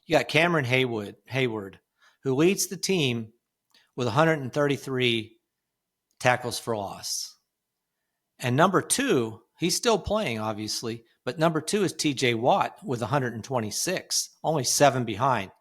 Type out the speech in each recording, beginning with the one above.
You got Cameron Hayward, who leads the team with 133 tackles for loss. And number 2, he's still playing, obviously, but number 2 is TJ Watt with 126, only 7 behind.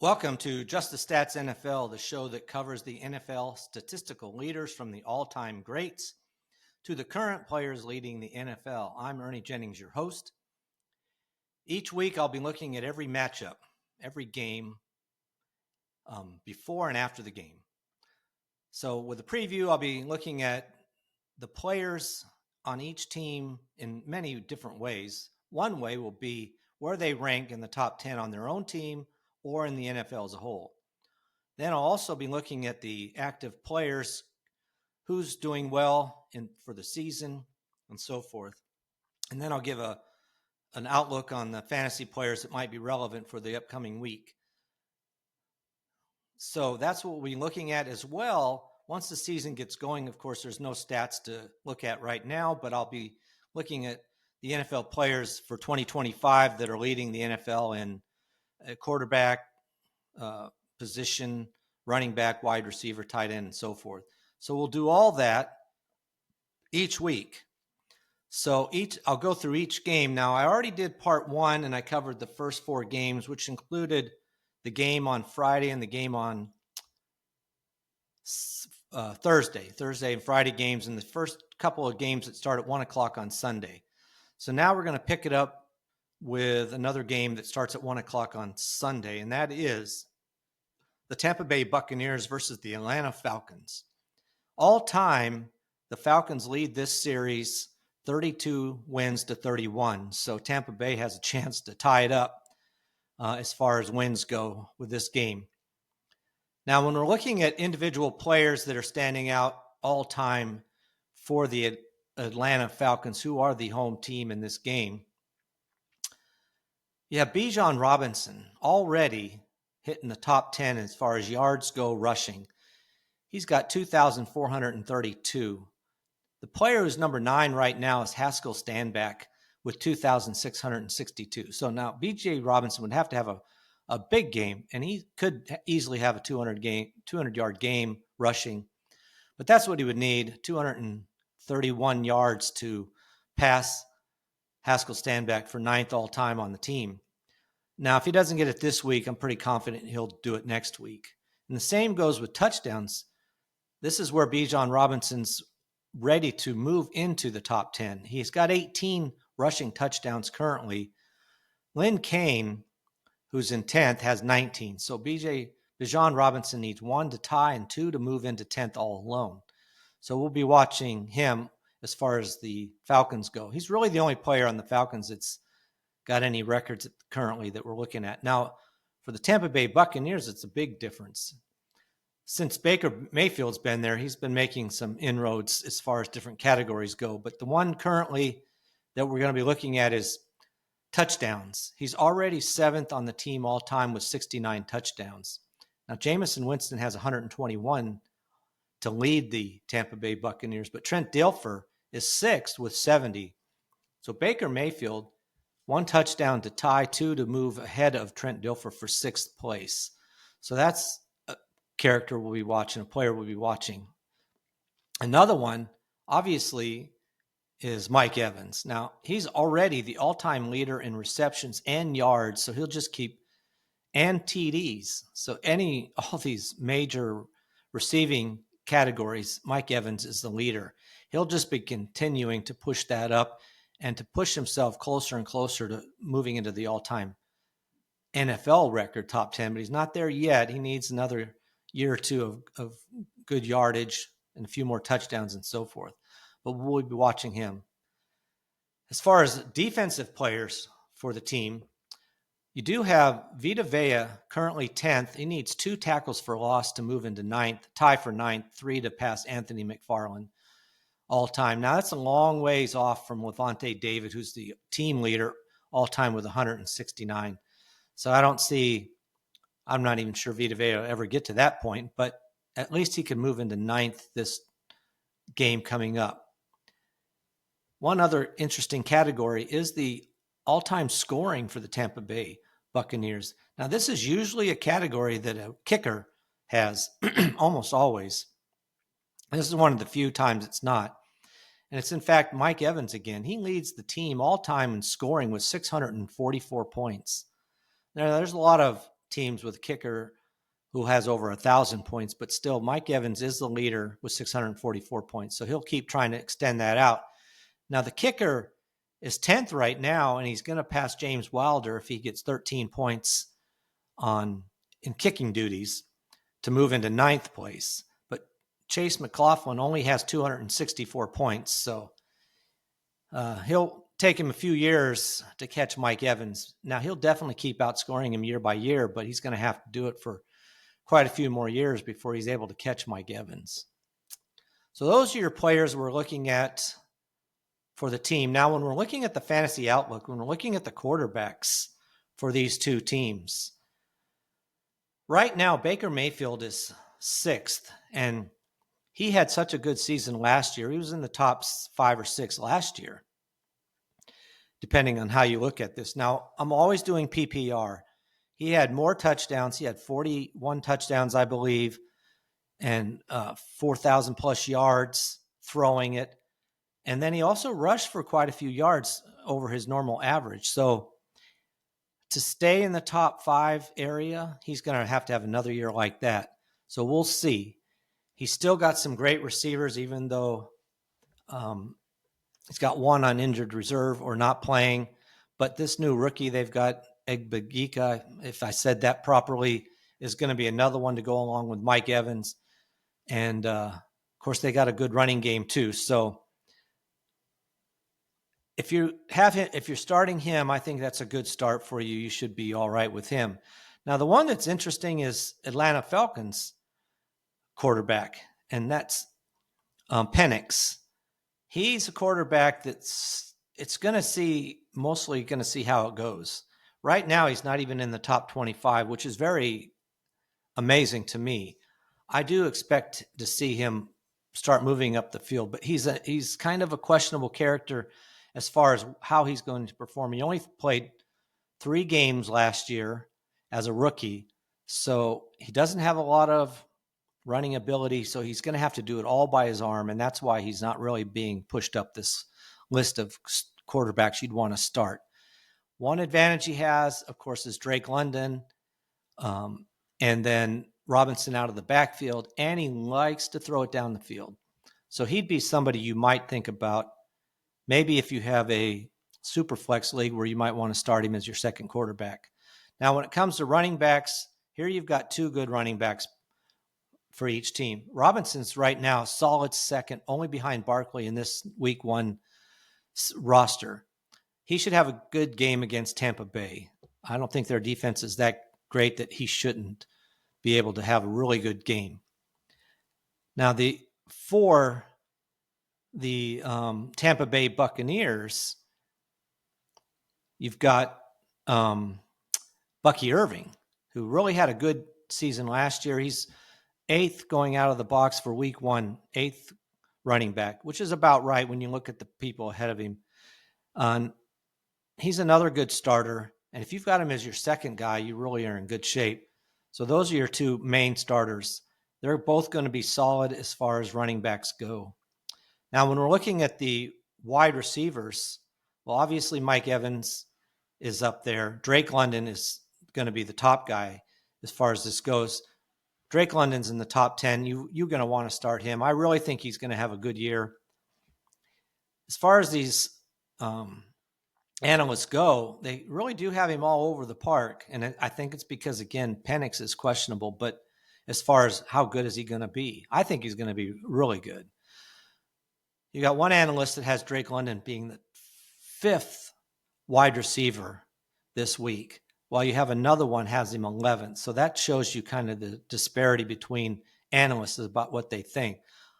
Welcome to Just the Stats NFL, the show that covers the NFL statistical leaders from the all-time greats to the current players leading the NFL. I'm Ernie Jennings, your host. Each week I'll be looking at every matchup, every game, before and after the game. So with the preview, I'll be looking at the players on each team in many different ways. One way will be where they rank in the top 10 on their own team or in the NFL as a whole. Then I'll also be looking at the active players, who's doing well for the season and so forth. And then I'll give an outlook on the fantasy players that might be relevant for the upcoming week. So that's what we'll be looking at as well. Once the season gets going, of course, there's no stats to look at right now, but I'll be looking at the NFL players for 2025 that are leading the NFL in quarterback position, running back, wide receiver, tight end, and so forth. So we'll do all that each week. So I'll go through each game. Now, I already did part 1, and I covered the first 4 games, which included the game on Friday and the game on Thursday and Friday games, and the first couple of games that start at 1 o'clock on Sunday. So now we're going to pick it up with another game that starts at 1 o'clock on Sunday, and that is the Tampa Bay Buccaneers versus the Atlanta Falcons. All time, the Falcons lead this series 32 wins to 31, so Tampa Bay has a chance to tie it up as far as wins go with this game. Now, when we're looking at individual players that are standing out all time for the Atlanta Falcons, who are the home team in this game, you have Bijan Robinson already hitting the top 10 as far as yards go rushing. He's got 2,432. The player who's number 9 right now is Haskell Stanback with 2,662. So now B.J. Robinson would have to have a big game, and he could easily have a 200-yard game rushing. But that's what he would need, 231 yards to pass Haskell Stanback for 9th all-time on the team. Now, if he doesn't get it this week, I'm pretty confident he'll do it next week. And the same goes with touchdowns. This is where Bijan Robinson's ready to move into the top 10. He's got 18 rushing touchdowns currently. Lynn Kane, who's in 10th, has 19. So Bijan Robinson needs 1 to tie and 2 to move into 10th all alone. So we'll be watching him as far as the Falcons go. He's really the only player on the Falcons that's got any records currently that we're looking at. Now, for the Tampa Bay Buccaneers, it's a big difference. Since Baker Mayfield's been there, he's been making some inroads as far as different categories go. But the one currently that we're going to be looking at is touchdowns. He's already 7th on the team all time with 69 touchdowns. Now, Jameson Winston has 121 to lead the Tampa Bay Buccaneers, but Trent Dilfer is 6th with 70. So Baker Mayfield, 1 touchdown to tie, 2 to move ahead of Trent Dilfer for 6th place. So that's a character we'll be watching, a player we'll be watching. Another one, obviously, is Mike Evans. Now, he's already the all-time leader in receptions and yards, so he'll just keep, and TDs. So all these major receiving categories, Mike Evans is the leader. He'll just be continuing to push that up and to push himself closer and closer to moving into the all-time NFL record top 10, but he's not there yet. He needs another year or two of good yardage and a few more touchdowns and so forth. But we'll be watching him. As far as defensive players for the team, you do have Vita Vea, currently 10th. He needs 2 tackles for loss to move into 9th, tie for 9th, 3 to pass Anthony McFarland all time. Now, that's a long ways off from Levante David, who's the team leader all time with 169. So I'm not even sure Vita Vea will ever get to that point, but at least he can move into ninth this game coming up. One other interesting category is the all-time scoring for the Tampa Bay Buccaneers. Now, this is usually a category that a kicker has almost always. This is one of the few times it's not. And it's, in fact, Mike Evans again. He leads the team all-time in scoring with 644 points. Now, there's a lot of teams with a kicker who has over 1,000 points, but still, Mike Evans is the leader with 644 points. So he'll keep trying to extend that out. Now, the kicker is 10th right now, and he's going to pass James Wilder if he gets 13 points in kicking duties to move into ninth place. But Chase McLaughlin only has 264 points, so he'll take him a few years to catch Mike Evans. Now, he'll definitely keep outscoring him year by year, but he's going to have to do it for quite a few more years before he's able to catch Mike Evans. So those are your players we're looking at for the team. Now, when we're looking at the fantasy outlook, when we're looking at the quarterbacks for these two teams, right now, Baker Mayfield is 6th, and he had such a good season last year. He was in the top 5 or 6 last year, depending on how you look at this. Now, I'm always doing PPR. He had more touchdowns. He had 41 touchdowns, I believe, and 4,000 plus yards throwing it. And then he also rushed for quite a few yards over his normal average. So to stay in the top 5 area, he's going to have another year like that. So we'll see. He's still got some great receivers, even though he's got one on injured reserve or not playing. But this new rookie they've got, Egbegika, if I said that properly, is going to be another one to go along with Mike Evans. And, of course, they got a good running game too. So if you're starting him, I think that's a good start for you. You should be all right with him. Now, the one that's interesting is Atlanta Falcons quarterback, and that's Penix. He's a quarterback mostly going to see how it goes. Right now, he's not even in the top 25, which is very amazing to me. I do expect to see him start moving up the field, but he's kind of a questionable character as far as how he's going to perform. He only played 3 games last year as a rookie, so he doesn't have a lot of running ability, so he's going to have to do it all by his arm, and that's why he's not really being pushed up this list of quarterbacks you'd want to start. One advantage he has, of course, is Drake London, and then Robinson out of the backfield, and he likes to throw it down the field. So he'd be somebody you might think about, maybe if you have a super flex league where you might want to start him as your second quarterback. Now, when it comes to running backs, here you've got 2 good running backs for each team. Robinson's right now solid second, only behind Barkley in this week 1 roster. He should have a good game against Tampa Bay. I don't think their defense is that great that he shouldn't be able to have a really good game. Now, for the Tampa Bay Buccaneers, you've got Bucky Irving, who really had a good season last year. He's 8th going out of the box for week 1, 8th running back, which is about right when you look at the people ahead of him. He's another good starter, and if you've got him as your second guy, you really are in good shape. So those are your 2 main starters. They're both going to be solid as far as running backs go. Now, when we're looking at the wide receivers, well, obviously Mike Evans is up there. Drake London is going to be the top guy as far as this goes. Drake London's in the top 10. You're going to want to start him. I really think he's going to have a good year. As far as these analysts go, they really do have him all over the park. And I think it's because, again, Penix is questionable. But as far as how good is he going to be, I think he's going to be really good. You got one analyst that has Drake London being the 5th wide receiver this week, while you have another one has him 11th. So that shows you kind of the disparity between analysts about what they think.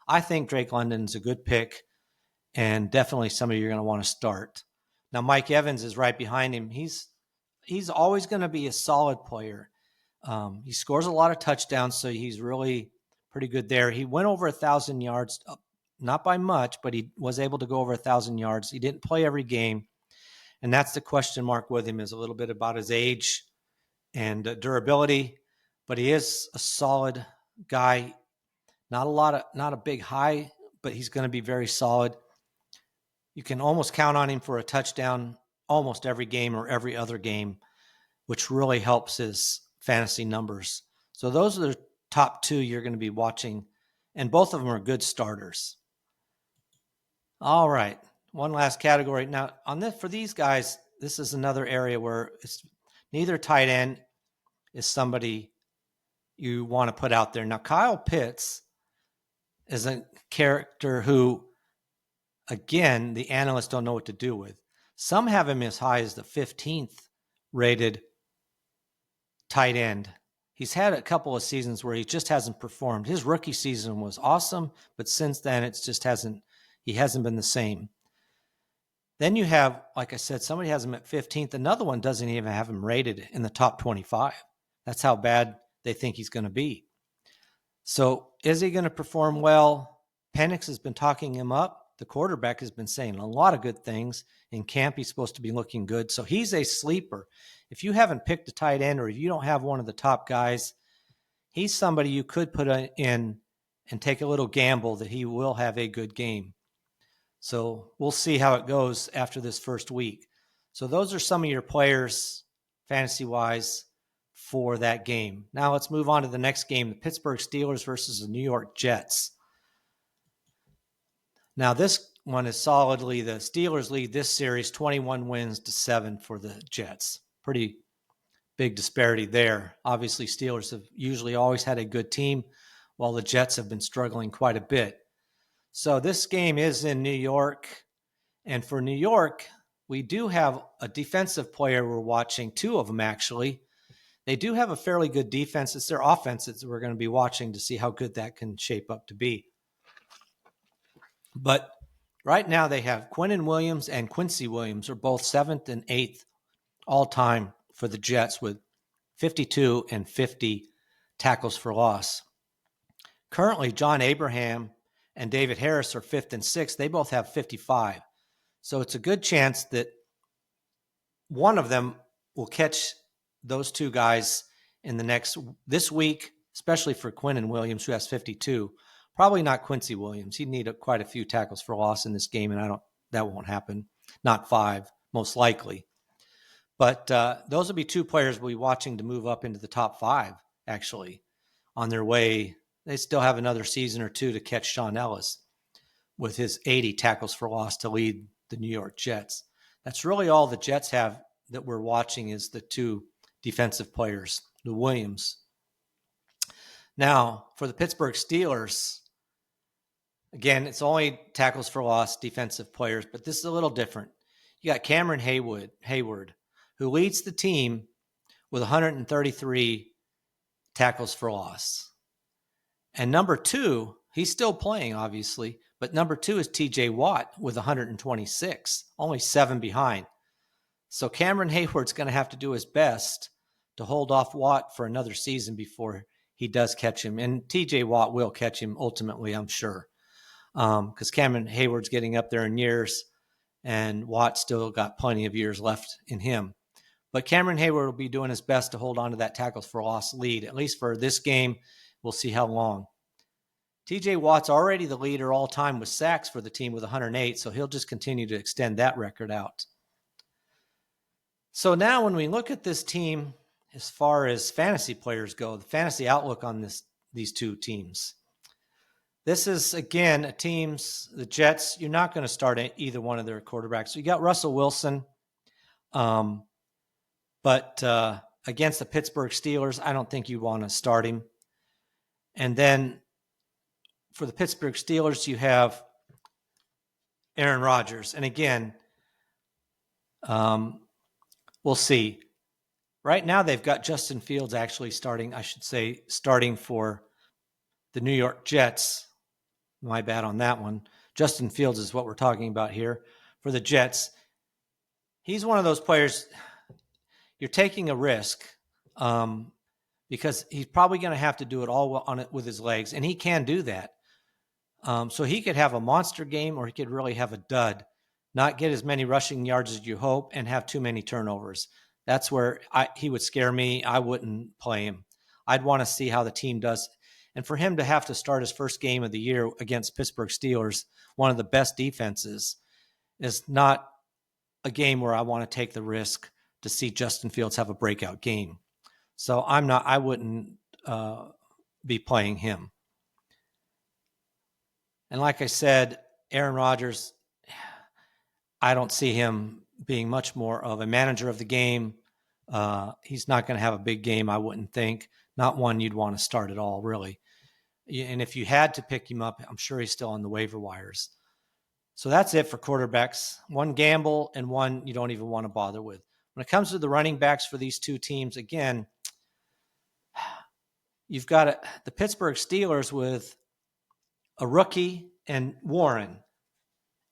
I think Drake London's a good pick and definitely somebody you're going to want to start. Now, Mike Evans is right behind him. He's always going to be a solid player. He scores a lot of touchdowns, so he's really pretty good there. He went over 1,000 yards, not by much, but he was able to go over 1,000 yards. He didn't play every game, and that's the question mark with him, is a little bit about his age and durability, but he is a solid guy. Not a big high, but he's going to be very solid. You can almost count on him for a touchdown almost every game or every other game, which really helps his fantasy numbers. So those are the top two you're going to be watching, and both of them are good starters. All right, one last category. Now, for these guys, this is another area where it's neither tight end is somebody you want to put out there. Now, Kyle Pitts is a character who, again, the analysts don't know what to do with. Some have him as high as the 15th rated tight end. He's had a couple of seasons where he just hasn't performed. His rookie season was awesome, but since then he hasn't been the same. Then you have, like I said, somebody has him at 15th. Another one doesn't even have him rated in the top 25. That's how bad they think he's going to be. So is he going to perform well? Penix has been talking him up. The quarterback has been saying a lot of good things. In camp, he's supposed to be looking good. So he's a sleeper. If you haven't picked a tight end, or if you don't have one of the top guys, he's somebody you could put in and take a little gamble that he will have a good game. So we'll see how it goes after this first week. So those are some of your players, fantasy-wise, for that game. Now let's move on to the next game, the Pittsburgh Steelers versus the New York Jets. Now this one is solidly the Steelers lead this series 21 wins to 7 for the Jets. Pretty big disparity there. Obviously, Steelers have usually always had a good team, while the Jets have been struggling quite a bit. So this game is in New York. And for New York, we do have a defensive player we're watching, two of them actually. They do have a fairly good defense. It's their offense that we're going to be watching to see how good that can shape up to be. But right now they have Quinnen Williams and Quincy Williams are both 7th and 8th all-time for the Jets with 52 and 50 tackles for loss. Currently, John Abraham and David Harris are 5th and 6th. They both have 55. So it's a good chance that one of them will catch those two guys in this week, especially for Quinnen Williams, who has 52. Probably not Quincy Williams. He'd need quite a few tackles for loss in this game, and that won't happen. Not 5, most likely. But those will be two players we'll be watching to move up into the top 5, actually, on their way. They still have another season or two to catch Sean Ellis with his 80 tackles for loss to lead the New York Jets. That's really all the Jets have that we're watching, is the two defensive players, the Williams. Now, for the Pittsburgh Steelers, again, it's only tackles for loss, defensive players, but this is a little different. You got Cameron Hayward, who leads the team with 133 tackles for loss. And number 2, he's still playing, obviously, but number 2 is TJ Watt with 126, only 7 behind. So Cameron Hayward's going to have to do his best to hold off Watt for another season before he does catch him. And TJ Watt will catch him ultimately, I'm sure, because Cameron Hayward's getting up there in years, and Watt still got plenty of years left in him. But Cameron Hayward will be doing his best to hold on to that tackles for loss lead, at least for this game. We'll see how long. TJ Watt's already the leader all time with sacks for the team with 108, so he'll just continue to extend that record out. So now when we look at this team, as far as fantasy players go, the fantasy outlook on these two teams. This is, again, the Jets, you're not going to start either one of their quarterbacks. So you got Russell Wilson, but against the Pittsburgh Steelers, I don't think you want to start him. And then for the Pittsburgh Steelers, you have Aaron Rodgers. And again, we'll see. Right now, they've got Justin Fields actually starting for the New York Jets. My bad on that one. Justin Fields is what we're talking about here for the Jets. He's one of those players, you're taking a risk because he's probably going to have to do it all on it with his legs, and he can do that. So he could have a monster game, or he could really have a dud, not get as many rushing yards as you hope, and have too many turnovers. That's where he would scare me. I wouldn't play him. I'd want to see how the team does. And for him to have to start his first game of the year against Pittsburgh Steelers, one of the best defenses, is not a game where I want to take the risk to see Justin Fields have a breakout game. So I wouldn't be playing him. And like I said, Aaron Rodgers, I don't see him being much more of a manager of the game. He's not going to have a big game, I wouldn't think. Not one you'd want to start at all, really. And if you had to pick him up, I'm sure he's still on the waiver wires. So that's it for quarterbacks. One gamble and one you don't even want to bother with. When it comes to the running backs for these two teams, again, you've got the Pittsburgh Steelers with a rookie and Warren.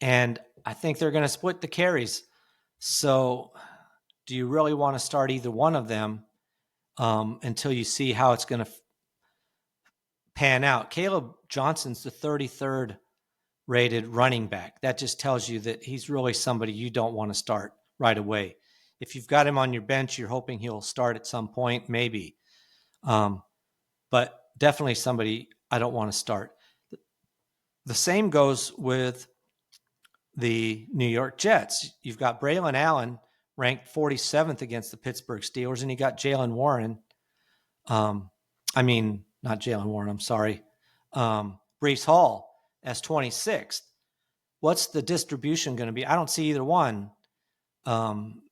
And I think they're going to split the carries. So do you really want to start either one of them until you see how it's going to pan out? Caleb Johnson's the 33rd rated running back. That just tells you that he's really somebody you don't want to start right away. If you've got him on your bench, you're hoping he'll start at some point, maybe. But definitely somebody I don't want to start. The same goes with the New York Jets. You've got Braylon Allen ranked 47th against the Pittsburgh Steelers, and you got Jalen Warren. Not Jalen Warren, I'm sorry. Breece Hall as 26th. What's the distribution going to be? I don't see either one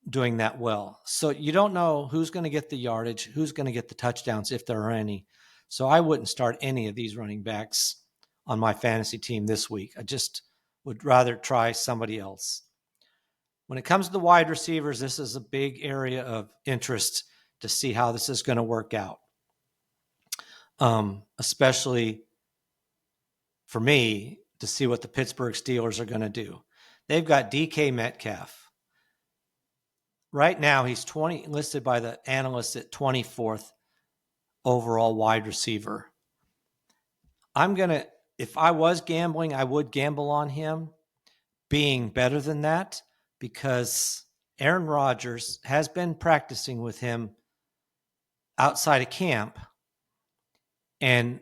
doing that well. So you don't know who's going to get the yardage, who's going to get the touchdowns, if there are any. So I wouldn't start any of these running backs on my fantasy team this week. I just would rather try somebody else. When it comes to the wide receivers, this is a big area of interest to see how this is going to work out. Especially for me to see what the Pittsburgh Steelers are going to do. They've got DK Metcalf. Right now, he's listed by the analysts at 24th overall wide receiver. If I was gambling, I would gamble on him being better than that, because Aaron Rodgers has been practicing with him outside of camp. And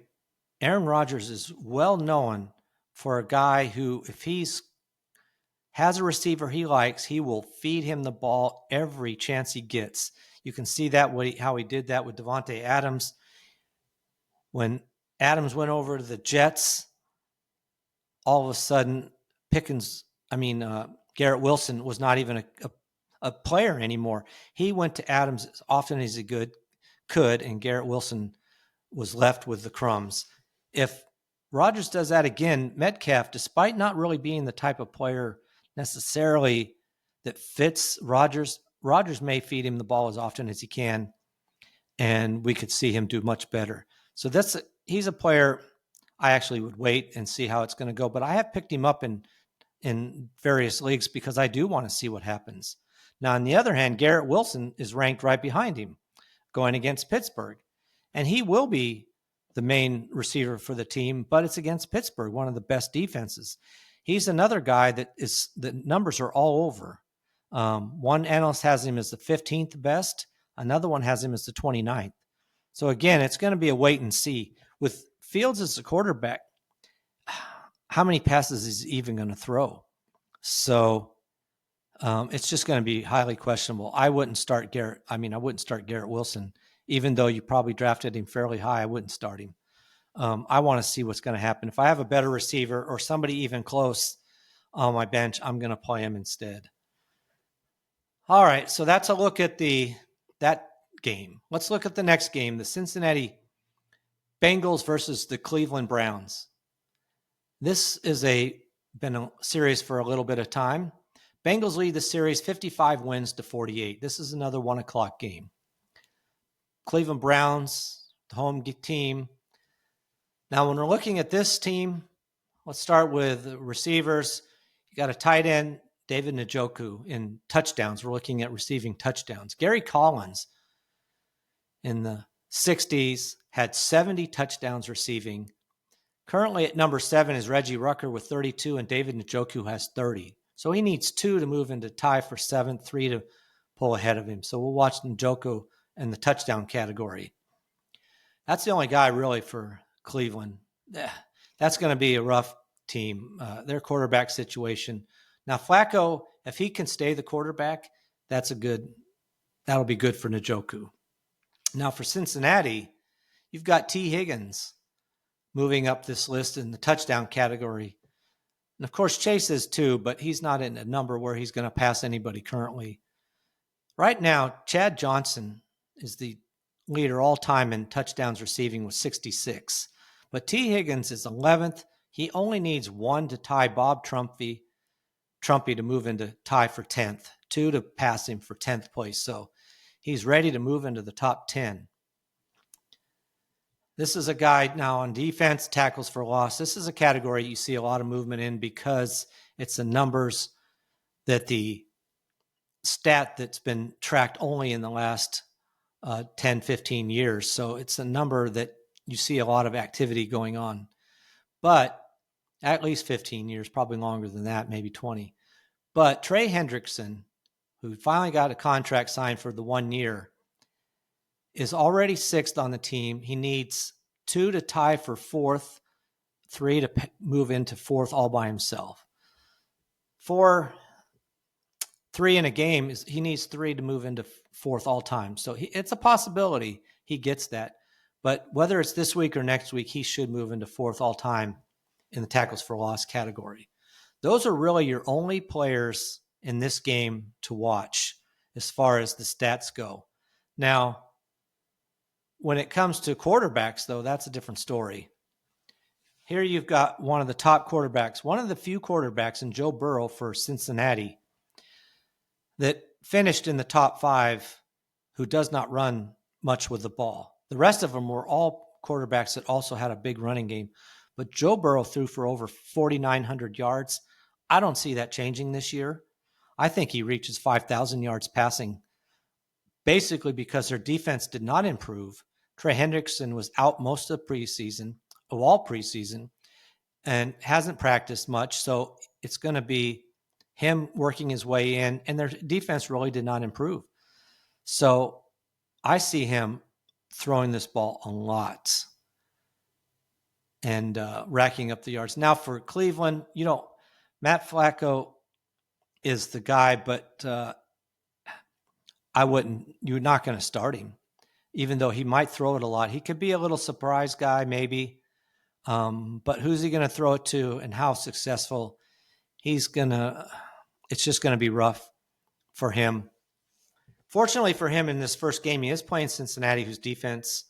Aaron Rodgers is well known for a guy who, if he's has a receiver he likes, he will feed him the ball every chance he gets. You can see that how he did that with Devontae Adams. When Adams went over to the Jets, all of a sudden Garrett Wilson was not even a player anymore. He went to Adams as often as he could, and Garrett Wilson was left with the crumbs. If Rodgers does that again, Metcalf, despite not really being the type of player necessarily that fits Rodgers may feed him the ball as often as he can, and we could see him do much better. So he's a player I actually would wait and see how it's going to go. But I have picked him up in various leagues because I do want to see what happens. Now, on the other hand, Garrett Wilson is ranked right behind him going against Pittsburgh. And he will be the main receiver for the team, but it's against Pittsburgh, one of the best defenses. He's another guy the numbers are all over. One analyst has him as the 15th best. Another one has him as the 29th. So again, it's going to be a wait and see. With Fields as the quarterback, how many passes is he even going to throw? So it's just going to be highly questionable. I wouldn't start Garrett Wilson, even though you probably drafted him fairly high. I wouldn't start him. I want to see what's going to happen. If I have a better receiver or somebody even close on my bench, I'm going to play him instead. All right, so that's a look at that game. Let's look at the next game, the Cincinnati Bengals versus the Cleveland Browns. This is been a series for a little bit of time. Bengals lead the series 55 wins to 48. This is another 1:00 game. Cleveland Browns, the home team. Now, when we're looking at this team, let's start with receivers. You got a tight end, David Njoku, in touchdowns. We're looking at receiving touchdowns. Gary Collins in the 60s, had 70 touchdowns receiving. Currently at number 7 is Reggie Rucker with 32, and David Njoku has 30. So he needs 2 to move into tie for 7th, 3 to pull ahead of him. So we'll watch Njoku in the touchdown category. That's the only guy really for Cleveland. That's going to be a rough team, their quarterback situation. Now, Flacco, if he can stay the quarterback, that'll be good for Njoku. Now, for Cincinnati, you've got T. Higgins moving up this list in the touchdown category. And of course, Chase is too, but he's not in a number where he's going to pass anybody currently. Right now, Chad Johnson is the leader all time in touchdowns receiving with 66. But T. Higgins is 11th. He only needs 1 to tie Bob Trumpy to move into tie for 10th, 2 to pass him for 10th place. So he's ready to move into the top 10. This is a guy now on defense, tackles for loss. This is a category you see a lot of movement in because it's the numbers that the stat that's been tracked only in the last 10, 15 years. So it's a number that you see a lot of activity going on. But at least 15 years, probably longer than that, maybe 20. But Trey Hendrickson, who finally got a contract signed for the 1 year, is already 6th on the team. He needs 2 to tie for 4th, 3 to move into 4th all by himself. 3 in a game, he needs 3 to move into 4th all time. So it's a possibility he gets that. But whether it's this week or next week, he should move into 4th all time in the tackles for loss category. Those are really your only players in this game to watch as far as the stats go. Now, when it comes to quarterbacks, though, that's a different story. Here you've got one of the top quarterbacks, one of the few quarterbacks in Joe Burrow for Cincinnati that finished in the top 5 who does not run much with the ball. The rest of them were all quarterbacks that also had a big running game. But Joe Burrow threw for over 4,900 yards. I don't see that changing this year. I think he reaches 5,000 yards passing, basically because their defense did not improve. Trey Hendrickson was out most of all preseason, and hasn't practiced much. So it's going to be him working his way in, and their defense really did not improve. So I see him throwing this ball a lot and racking up the yards. Now for Cleveland, Matt Flacco is the guy, but you're not going to start him, even though he might throw it a lot. He could be a little surprise guy, maybe. But who's he going to throw it to and how successful it's just going to be rough for him. Fortunately for him in this first game, he is playing Cincinnati, whose defense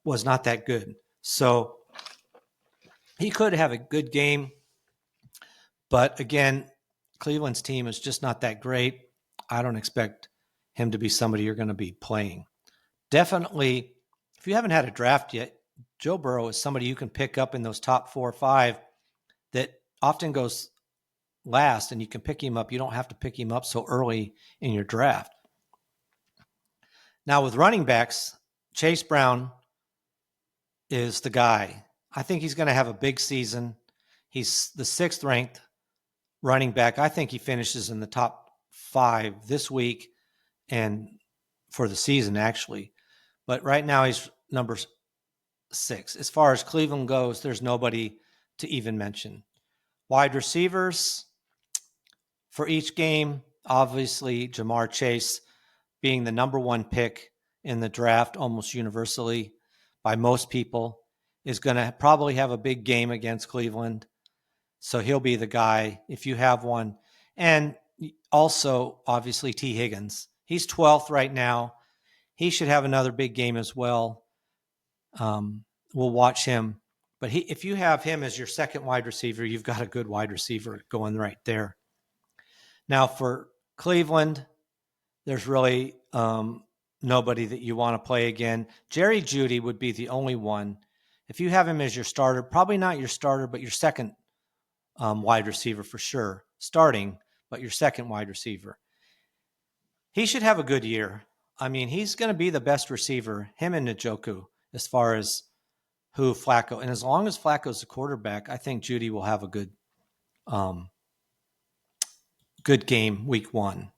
was not that good. So he could have a good game. But again, Cleveland's team is just not that great. I don't expect him to be somebody you're going to be playing. Definitely, if you haven't had a draft yet, Joe Burrow is somebody you can pick up in those top 4 or 5 that often goes last, and you can pick him up. You don't have to pick him up so early in your draft. Now with running backs, Chase Brown is the guy. I think he's going to have a big season. He's the 6th ranked running back. I think he finishes in the top 5 this week and for the season, actually. But right now he's number 6. As far as Cleveland goes, there's nobody to even mention. Wide receivers for each game, obviously Jamar Chase being the number 1 pick in the draft almost universally by most people, is going to probably have a big game against Cleveland. So he'll be the guy if you have one. And also, obviously, T. Higgins. He's 12th right now. He should have another big game as well. We'll watch him. But if you have him as your second wide receiver, you've got a good wide receiver going right there. Now for Cleveland, there's really nobody that you want to play again. Jerry Jeudy would be the only one. If you have him as your starter, probably not your starter, but your second wide receiver for sure. Starting, but your second wide receiver. He should have a good year. I mean, he's going to be the best receiver, him and Njoku, as far as who Flacco. And as long as Flacco's the quarterback, I think Judy will have a good game week 1.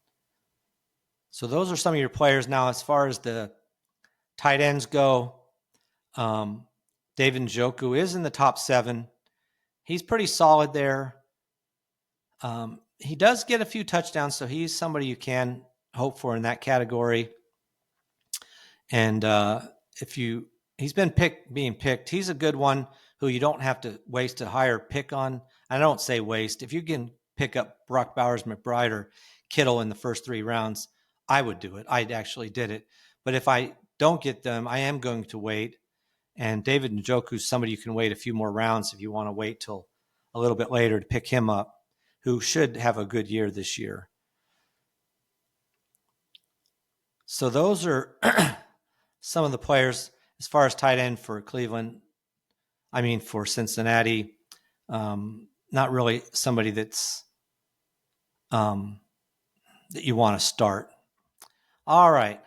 So those are some of your players. Now, as far as the tight ends go, David Njoku is in the top 7. He's pretty solid there. He does get a few touchdowns, so he's somebody you can hope for in that category. And he's been being picked, he's a good one who you don't have to waste a higher pick on. I don't say waste. If you can pick up Brock Bowers, McBride, or Kittle in the first 3 rounds, I would do it. I actually did it. But if I don't get them, I am going to wait. And David Njoku is somebody you can wait a few more rounds if you want to wait till a little bit later to pick him up, who should have a good year this year. So those are some of the players as far as tight end for for Cincinnati. Not really somebody that's that you want to start. All right.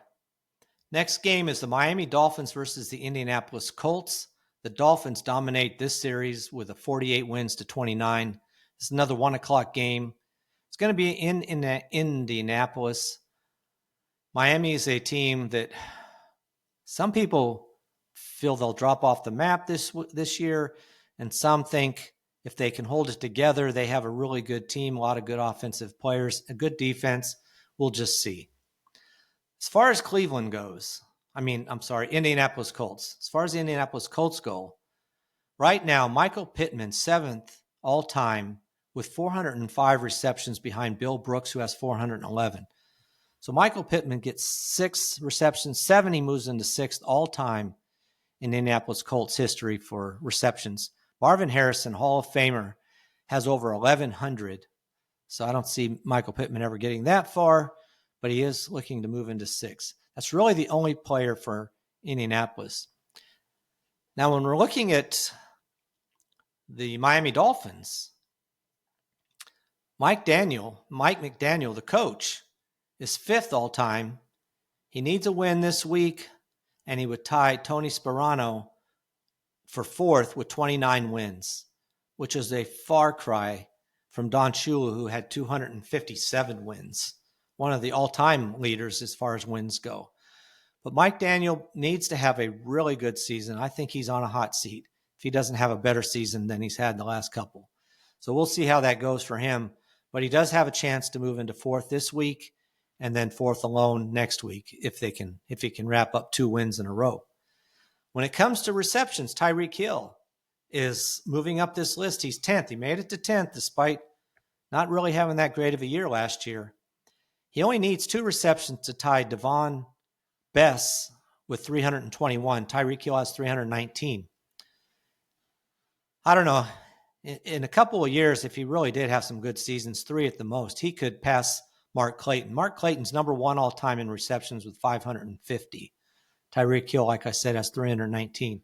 Next game is the Miami Dolphins versus the Indianapolis Colts. The Dolphins dominate this series with a 48 wins to 29. It's another 1:00 game. It's going to be in Indianapolis. Miami is a team that some people feel they'll drop off the map this year, and some think if they can hold it together, they have a really good team, a lot of good offensive players, a good defense. We'll just see. As far as Cleveland goes, Indianapolis Colts. As far as the Indianapolis Colts go, right now, Michael Pittman, 7th all-time with 405 receptions behind Bill Brooks, who has 411. So Michael Pittman gets 6 receptions, 7. He moves into 6th all-time in Indianapolis Colts history for receptions. Marvin Harrison, Hall of Famer, has over 1,100. So I don't see Michael Pittman ever getting that far, but he is looking to move into 6. That's really the only player for Indianapolis. Now, when we're looking at the Miami Dolphins, Mike McDaniel, the coach, is 5th all-time. He needs a win this week, and he would tie Tony Sparano for 4th with 29 wins, which is a far cry from Don Shula, who had 257 wins, one of the all-time leaders as far as wins go. But Mike Daniel needs to have a really good season. I think he's on a hot seat if he doesn't have a better season than he's had the last couple. So we'll see how that goes for him. But he does have a chance to move into 4th this week and then 4th alone next week if he can wrap up 2 wins in a row. When it comes to receptions, Tyreek Hill is moving up this list. He's 10th. He made it to 10th despite not really having that great of a year last year. He only needs 2 receptions to tie Devon Bess with 321. Tyreek Hill has 319. I don't know. In a couple of years, if he really did have some good seasons, 3 at the most, he could pass Mark Clayton. Mark Clayton's number 1 all-time in receptions with 550. Tyreek Hill, like I said, has 319.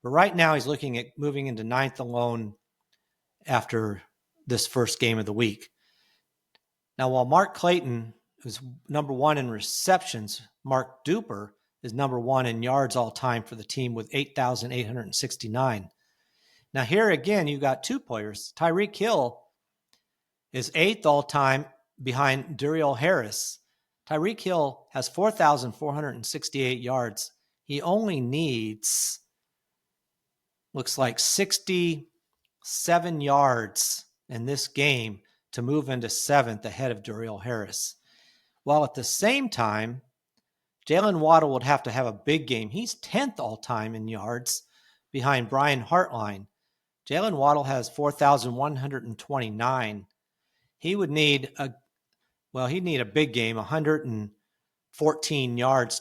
But right now, he's looking at moving into 9th alone after this first game of the week. Now, while Mark Clayton is number 1 in receptions, Mark Duper is number 1 in yards all-time for the team with 8,869. Now, here again, you got 2 players. Tyreek Hill is 8th all-time behind Duriel Harris. Tyreek Hill has 4,468 yards. He only needs, looks like 67 yards in this game to move into 7th ahead of Duriel Harris. While at the same time, Jalen Waddle would have to have a big game. He's 10th all-time in yards behind Brian Hartline. Jalen Waddle has 4,129. He would need a big game, 115 yards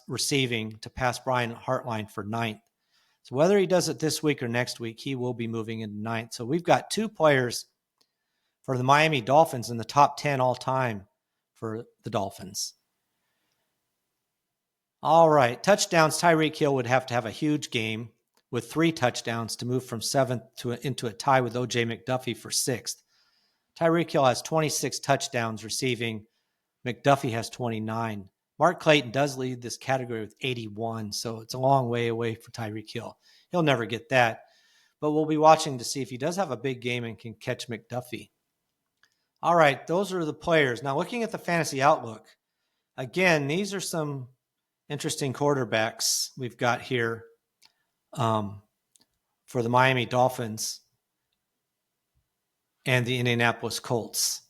receiving to pass Brian Hartline for 9th. So whether he does it this week or next week, he will be moving into 9th. So we've got 2 players for the Miami Dolphins in the top 10 all time for the Dolphins. All right, touchdowns. Tyreek Hill would have to have a huge game with 3 touchdowns to move from 7th into a tie with O.J. McDuffie for 6th. Tyreek Hill has 26 touchdowns receiving McDuffie has 29. Mark Clayton does lead this category with 81, so it's a long way away for Tyreek Hill. He'll never get that, but we'll be watching to see if he does have a big game and can catch McDuffie. All right, those are the players. Now, looking at the fantasy outlook, again, these are some interesting quarterbacks we've got here for the Miami Dolphins and the Indianapolis Colts.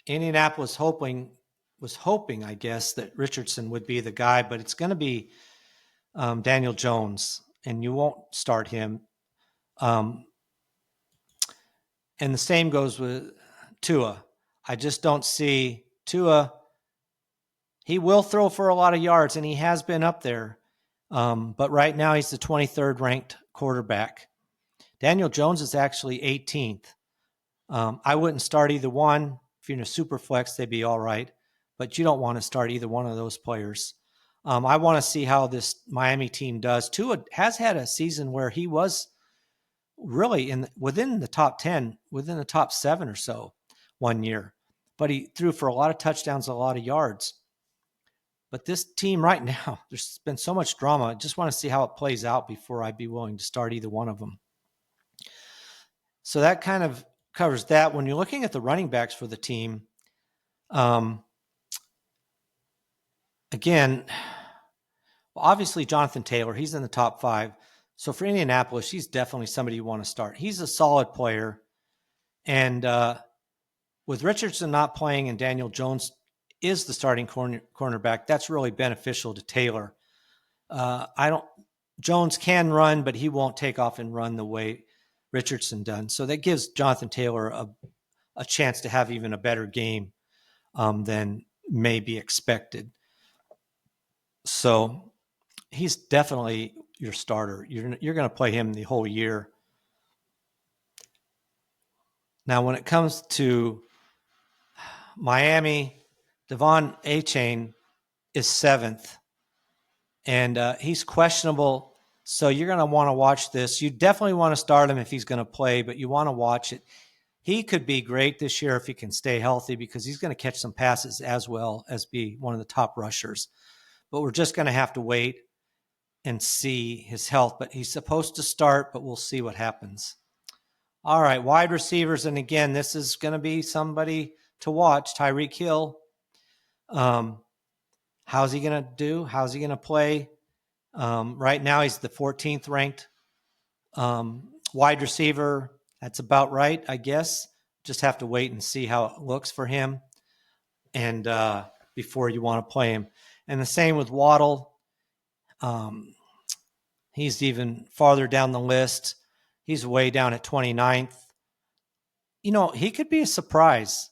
Indianapolis was hoping, I guess, that Richardson would be the guy, but it's going to be Daniel Jones, and you won't start him. And the same goes with Tua. I just don't see Tua. He will throw for a lot of yards, and he has been up there. But right now he's the 23rd ranked quarterback. Daniel Jones is actually 18th. I wouldn't start either one. If you're in a super flex, they'd be all right. But you don't want to start either one of those players. I want to see how this Miami team does. Tua has had a season where he was really within the top 10, within the top 7 or so one year. But he threw for a lot of touchdowns, a lot of yards. But this team right now, there's been so much drama. I just want to see how it plays out before I'd be willing to start either one of them. So that kind of covers that. When you're looking at the running backs for the team, again, well, obviously Jonathan Taylor, he's in the top 5. So for Indianapolis, he's definitely somebody you want to start. He's a solid player. And with Richardson not playing and Daniel Jones is the starting cornerback, that's really beneficial to Taylor. Jones can run, but he won't take off and run the way Richardson does. So that gives Jonathan Taylor a chance to have even a better game than may be expected. So he's definitely your starter. You're going to play him the whole year. Now, when it comes to Miami, Devon Achane is 7th, and he's questionable. So you're going to want to watch this. You definitely want to start him if he's going to play, but you want to watch it. He could be great this year if he can stay healthy because he's going to catch some passes as well as be one of the top rushers. But we're just going to have to wait and see his health. But he's supposed to start, but we'll see what happens. All right, wide receivers. And again, this is going to be somebody to watch. Tyreek Hill. How's he going to do? How's he going to play? Right now, he's the 14th ranked wide receiver. That's about right, I guess. Just have to wait and see how it looks for him and before you want to play him. And the same with Waddle. He's even farther down the list. He's way down at 29th. You know, he could be a surprise,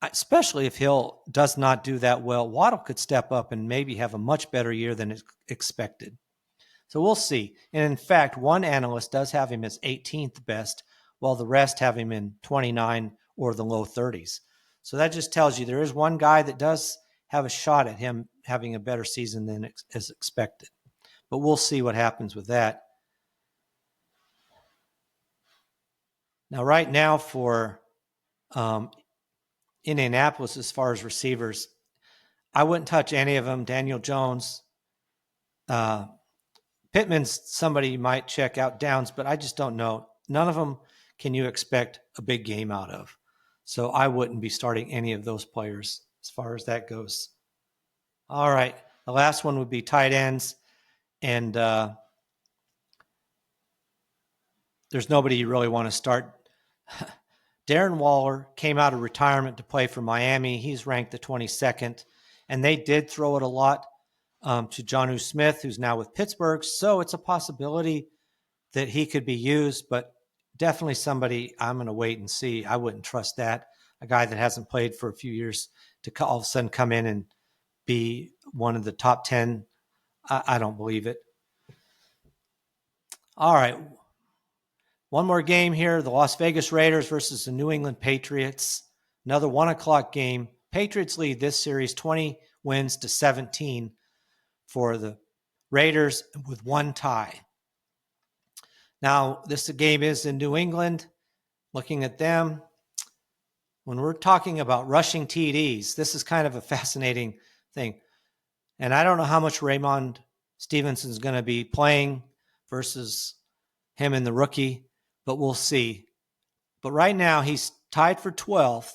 especially if Hill does not do that well. Waddle could step up and maybe have a much better year than expected. So we'll see. And in fact, one analyst does have him as 18th best, while the rest have him in 29 or the low 30s. So that just tells you there is one guy that does have a shot at him having a better season than is expected. But we'll see what happens with that. Now, right now for Indianapolis, as far as receivers, I wouldn't touch any of them. Daniel Jones. Pittman's somebody you might check out. Downs, but I just don't know. None of them can you expect a big game out of. So I wouldn't be starting any of those players as far as that goes. All right. The last one would be tight ends. And there's nobody you really want to start. Darren Waller came out of retirement to play for Miami. He's ranked the 22nd. And they did throw it a lot to Jonnu Smith, who's now with Pittsburgh. So it's a possibility that he could be used, but definitely somebody I'm going to wait and see. I wouldn't trust that. A guy that hasn't played for a few years to all of a sudden come in and be one of the top 10. I don't believe it. All right. One more game here. The Las Vegas Raiders versus the New England Patriots. Another 1:00 game. Patriots lead this series 20 wins to 17 for the Raiders with one tie. Now, this game is in New England. Looking at them, when we're talking about rushing TDs, this is kind of a fascinating thing. And I don't know how much Raymond Stevenson's going to be playing versus him and the rookie, but we'll see. But right now he's tied for 12th,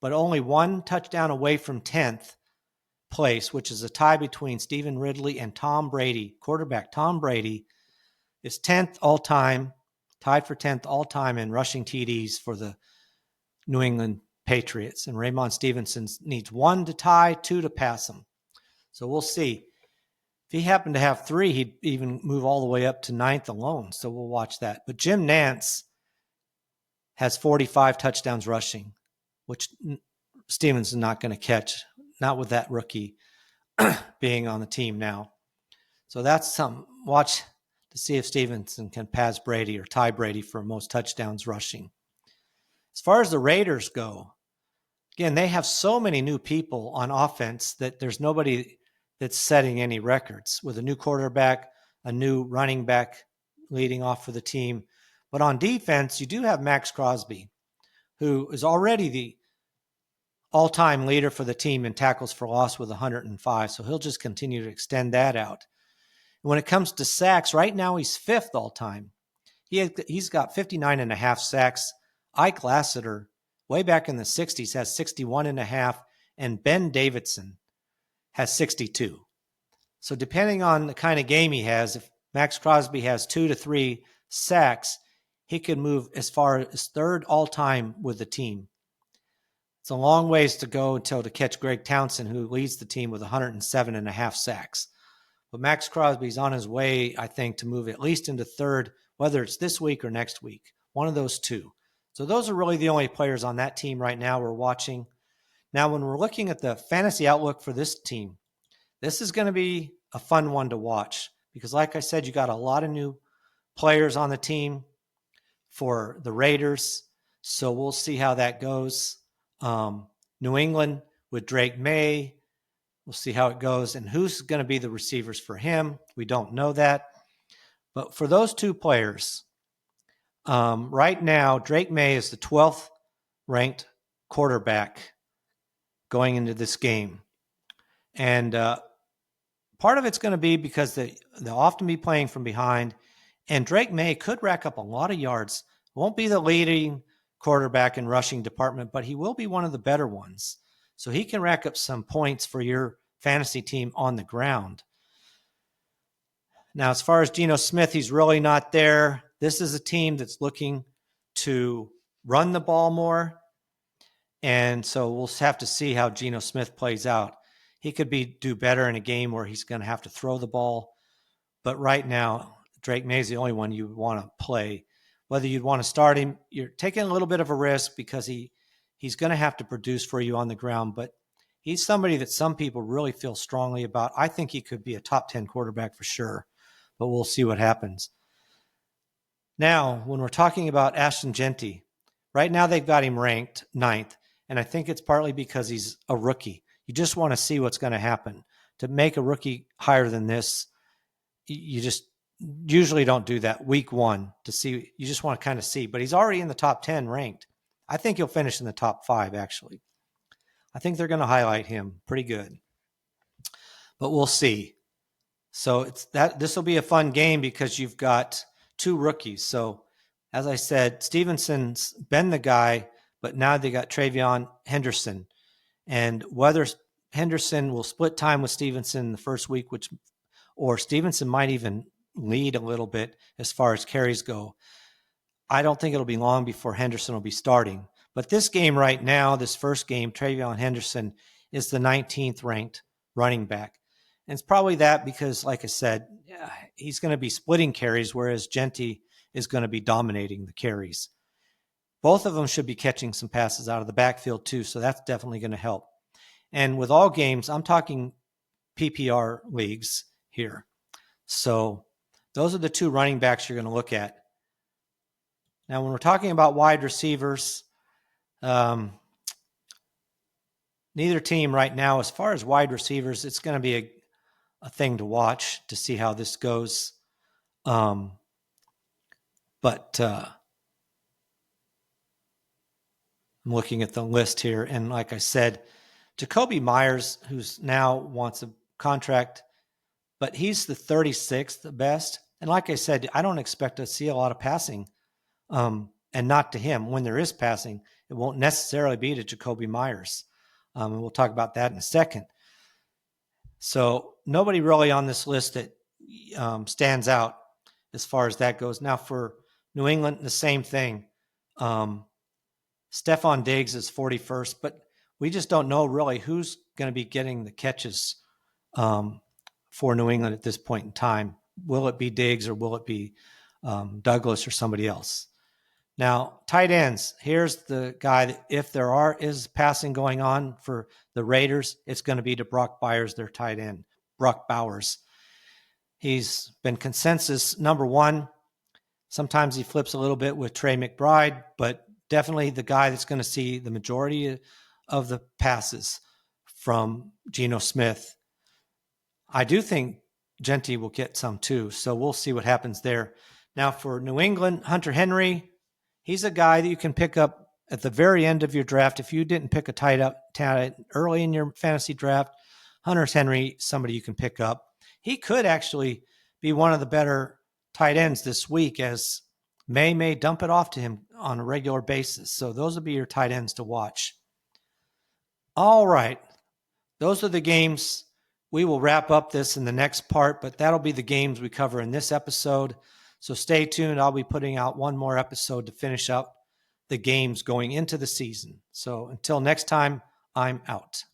but only one touchdown away from 10th place, which is a tie between Stephen Ridley and Tom Brady. Quarterback Tom Brady is 10th all-time, tied for 10th all-time in rushing TDs for the New England Patriots. And Raymond Stevenson needs 1 to tie, 2 to pass him. So we'll see. If he happened to have 3, he'd even move all the way up to 9th alone. So we'll watch that. But Jim Nantz has 45 touchdowns rushing, which Stevenson's not going to catch, not with that rookie being on the team now. So that's something. Watch to see if Stevenson can pass Brady or tie Brady for most touchdowns rushing. As far as the Raiders go, again, they have so many new people on offense that there's nobody that's setting any records, with a new quarterback, a new running back leading off for the team. But on defense, you do have Max Crosby, who is already the all-time leader for the team in tackles for loss with 105. So he'll just continue to extend that out. And when it comes to sacks, right now he's 5th all-time. He's got 59.5 sacks. Ike Lassiter, way back in the 60s, has 61.5, and Ben Davidson has 62. So depending on the kind of game he has, if Max Crosby has 2 to 3 sacks, he could move as far as 3rd all-time with the team. It's a long ways to go until to catch Greg Townsend, who leads the team with 107.5 sacks. But Max Crosby's on his way, I think, to move at least into 3rd, whether it's this week or next week. One of those two. So those are really the only players on that team right now we're watching. Now, when we're looking at the fantasy outlook for this team, this is going to be a fun one to watch because, like I said, you got a lot of new players on the team for the Raiders. So we'll see how that goes. New England with Drake May, we'll see how it goes. And who's going to be the receivers for him? We don't know that. But for those two players, right now, Drake May is the 12th ranked quarterback going into this game. And part of it's going to be because they'll often be playing from behind. And Drake May could rack up a lot of yards. Won't be the leading quarterback in rushing department, but he will be one of the better ones. So he can rack up some points for your fantasy team on the ground. Now, as far as Geno Smith, he's really not there. This is a team that's looking to run the ball more. And so we'll have to see how Geno Smith plays out. He could do better in a game where he's going to have to throw the ball. But right now, Drake May is the only one you want to play. Whether you'd want to start him, you're taking a little bit of a risk because he's going to have to produce for you on the ground. But he's somebody that some people really feel strongly about. I think he could be a top 10 quarterback for sure. But we'll see what happens. Now, when we're talking about Ashton Genty, right now they've got him ranked 9th. And I think it's partly because he's a rookie. You just want to see what's going to happen. To make a rookie higher than this, you just usually don't do that week 1 to see. You just want to kind of see. But he's already in the top 10 ranked. I think he'll finish in the top 5, actually. I think they're going to highlight him pretty good. But we'll see. So this will be a fun game because you've got 2 rookies. So as I said, Stevenson's been the guy, but now they got Travion Henderson. And whether Henderson will split time with Stevenson in the first week, or Stevenson might even lead a little bit as far as carries go, I don't think it'll be long before Henderson will be starting. But this game right now, this first game, Travion Henderson is the 19th ranked running back. And it's probably that because, like I said, he's going to be splitting carries, whereas Genty is going to be dominating the carries. Both of them should be catching some passes out of the backfield too, so that's definitely going to help. And with all games, I'm talking PPR leagues here. So those are the 2 running backs you're going to look at. Now, when we're talking about wide receivers, neither team right now, as far as wide receivers, it's going to be a thing to watch to see how this goes. But I'm looking at the list here. And like I said, Jacoby Myers, who's now wants a contract, but he's the 36th best. And like I said, I don't expect to see a lot of passing, and not to him. When there is passing, it won't necessarily be to Jacoby Myers. And we'll talk about that in a second. So nobody really on this list that stands out as far as that goes. Now for New England, the same thing. Stephon Diggs is 41st, but we just don't know really who's going to be getting the catches for New England at this point in time. Will it be Diggs or will it be Douglas or somebody else? Now, tight ends, here's the guy that if there is passing going on for the Raiders, it's going to be to Brock Bowers, their tight end, Brock Bowers. He's been consensus number one. Sometimes he flips a little bit with Trey McBride, but definitely the guy that's going to see the majority of the passes from Geno Smith. I do think Genty will get some too, so we'll see what happens there. Now for New England, Hunter Henry, he's a guy that you can pick up at the very end of your draft. If you didn't pick a tight end early in your fantasy draft, Hunter Henry, somebody you can pick up. He could actually be one of the better tight ends this week, as may dump it off to him on a regular basis. So those will be your tight ends to watch. All right. Those are the games. We will wrap up this in the next part, but that'll be the games we cover in this episode. So stay tuned. I'll be putting out one more episode to finish up the games going into the season. So until next time, I'm out.